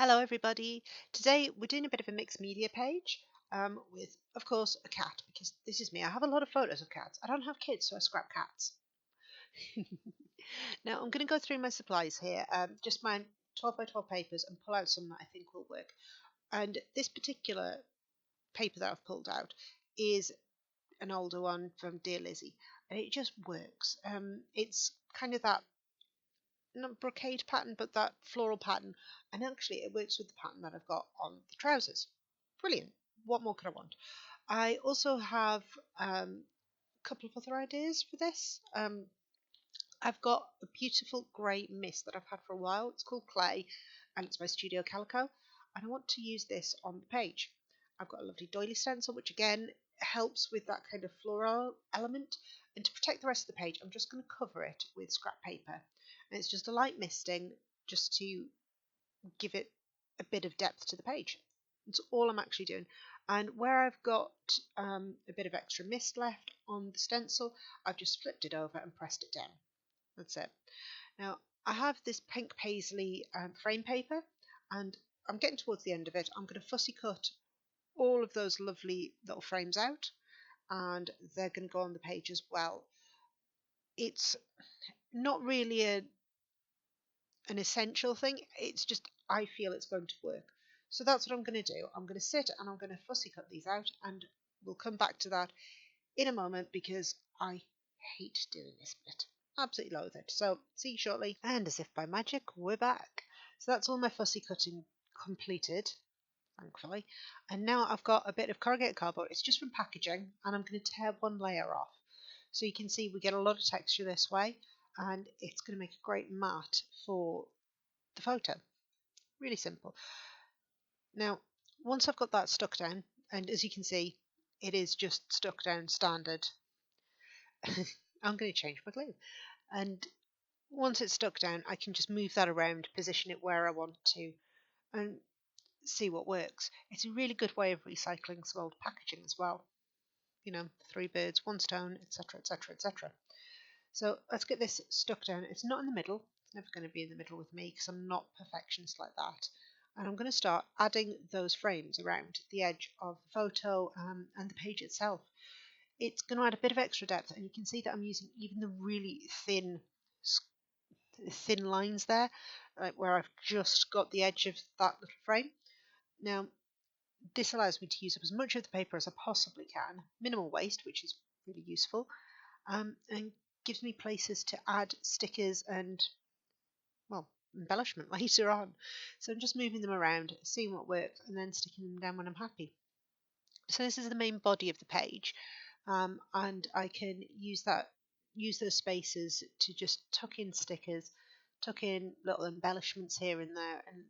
Hello, everybody. Today we're doing a bit of a mixed media page with, of course, a cat because this is me. I have a lot of photos of cats. I don't have kids, so I scrap cats. Now I'm going to go through my supplies here, just my 12 by 12 papers, and pull out some that I think will work. And this particular paper that I've pulled out is an older one from Dear Lizzie, and it just works. It's kind of that not brocade pattern, but that floral pattern. And actually, it works with the pattern that I've got on the trousers. Brilliant. What more could I want? I also have a couple of other ideas for this. I've got a beautiful grey mist that I've had for a while. It's called Clay, and it's by Studio Calico. And I want to use this on the page. I've got a lovely doily stencil, which again helps with that kind of floral element. And to protect the rest of the page, I'm just going to cover it with scrap paper. And it's just a light misting just to give it a bit of depth to the page. That's all I'm actually doing. And where I've got a bit of extra mist left on the stencil, I've just flipped it over and pressed it down. That's it. Now, I have this pink paisley frame paper, and I'm getting towards the end of it. I'm going to fussy cut all of those lovely little frames out, and they're going to go on the page as well. It's not really an essential thing. It's just I feel it's going to work. So that's what I'm going to do. I'm going to sit and I'm going to fussy cut these out, and we'll come back to that in a moment because I hate doing this bit. Absolutely loathe it. So see you shortly. And as if by magic, we're back. So that's all my fussy cutting completed, thankfully. And now I've got a bit of corrugated cardboard. It's just from packaging, and I'm going to tear one layer off. So you can see we get a lot of texture this way, and it's going to make a great mat for the photo. Really simple. Now, once I've got that stuck down, and as you can see, it is just stuck down standard. I'm going to change my glue. And once it's stuck down, I can just move that around, position it where I want to, and see what works. It's a really good way of recycling some old packaging as well. You know, three birds, one stone, etc., etc., etc. So let's get this stuck down. It's not in the middle. It's never going to be in the middle with me because I'm not perfectionist like that. And I'm going to start adding those frames around the edge of the photo and the page itself. It's going to add a bit of extra depth, and you can see that I'm using even the really thin lines there, like where I've just got the edge of that little frame. Now, this allows me to use up as much of the paper as I possibly can, minimal waste, which is really useful, and gives me places to add stickers and, well, embellishment later on. So I'm just moving them around, seeing what works, and then sticking them down when I'm happy. So this is the main body of the page, and I can use those spaces to just tuck in stickers, tuck in little embellishments here and there, and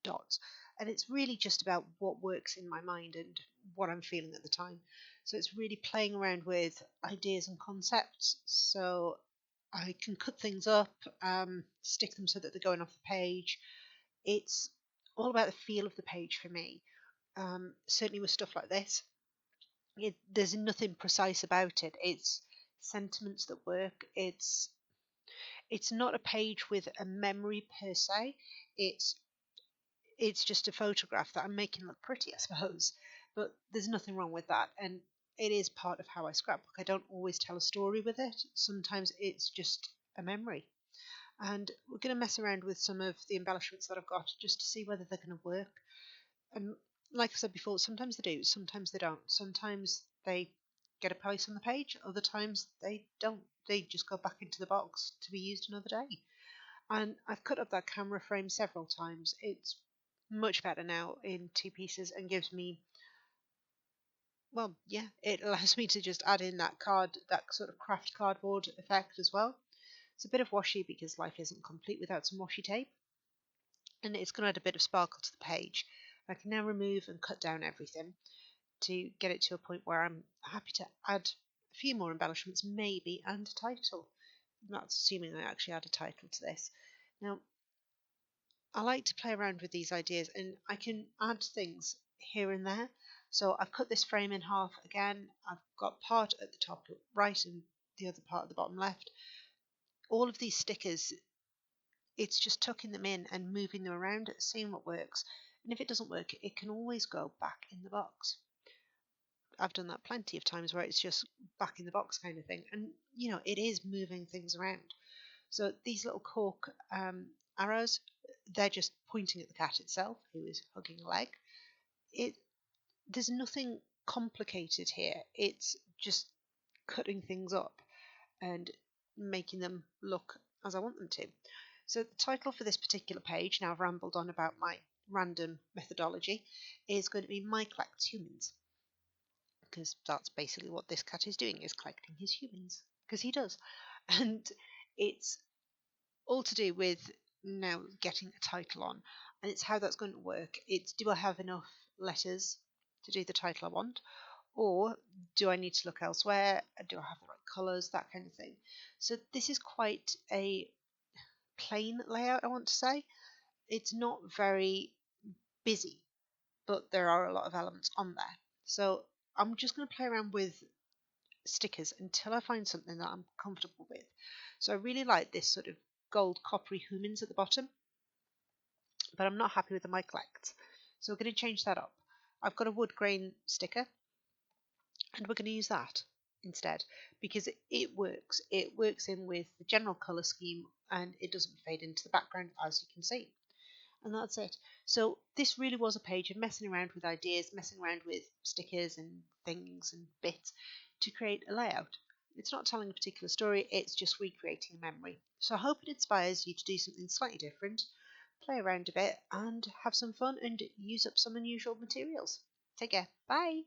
dots. And it's really just about what works in my mind and what I'm feeling at the time. So it's really playing around with ideas and concepts. So I can cut things up, stick them so that they're going off the page. It's all about the feel of the page for me. Certainly with stuff like this, there's nothing precise about it. It's sentiments that work. It's not a page with a memory per se. It's it's just a photograph that I'm making look pretty, I suppose. But there's nothing wrong with that, and it is part of how I scrapbook. I don't always tell a story with it. Sometimes it's just a memory. And we're going to mess around with some of the embellishments that I've got just to see whether they're going to work. And like I said before, sometimes they do, sometimes they don't. Sometimes they get a place on the page, other times they don't. They just go back into the box to be used another day. And I've cut up that camera frame several times. It's much better now in two pieces and gives me, well, yeah, it allows me to just add in that sort of craft cardboard effect as well. It's a bit of washi because life isn't complete without some washi tape, and it's going to add a bit of sparkle to the page. I can now remove and cut down everything to get it to a point where I'm happy to add a few more embellishments, maybe, and a title. That's assuming I actually add a title to this. Now, I like to play around with these ideas, and I can add things here and there. So I've cut this frame in half again. I've got part at the top right and the other part at the bottom left. All of these stickers It's just tucking them in and moving them around, seeing what works. And if it doesn't work, it can always go back in the box. I've done that plenty of times where it's just back in the box kind of thing. And, it is moving things around. So these little cork arrows, they're just pointing at the cat itself, who is hugging a leg. There's nothing complicated here. It's just cutting things up and making them look as I want them to. So the title for this particular page, now I've rambled on about my random methodology, is going to be My Collects Humans, because that's basically what this cat is doing, is collecting his humans, because he does. And it's all to do with now getting a title on, and it's how that's going to work. It's, do I have enough letters to do the title I want, or do I need to look elsewhere? Do I have the right colours? That kind of thing. So this is quite a plain layout, I want to say. It's not very busy, but there are a lot of elements on there. So I'm just going to play around with stickers until I find something that I'm comfortable with. So I really like this sort of gold coppery Hoomins at the bottom, but I'm not happy with the My Collects. So we're going to change that up. I've got a wood grain sticker, and we're going to use that instead because it works. It works in with the general colour scheme, and it doesn't fade into the background, as you can see. And that's it. So this really was a page of messing around with ideas, messing around with stickers and things and bits to create a layout. It's not telling a particular story, it's just recreating a memory. So I hope it inspires you to do something slightly different, play around a bit and have some fun and use up some unusual materials. Take care. Bye.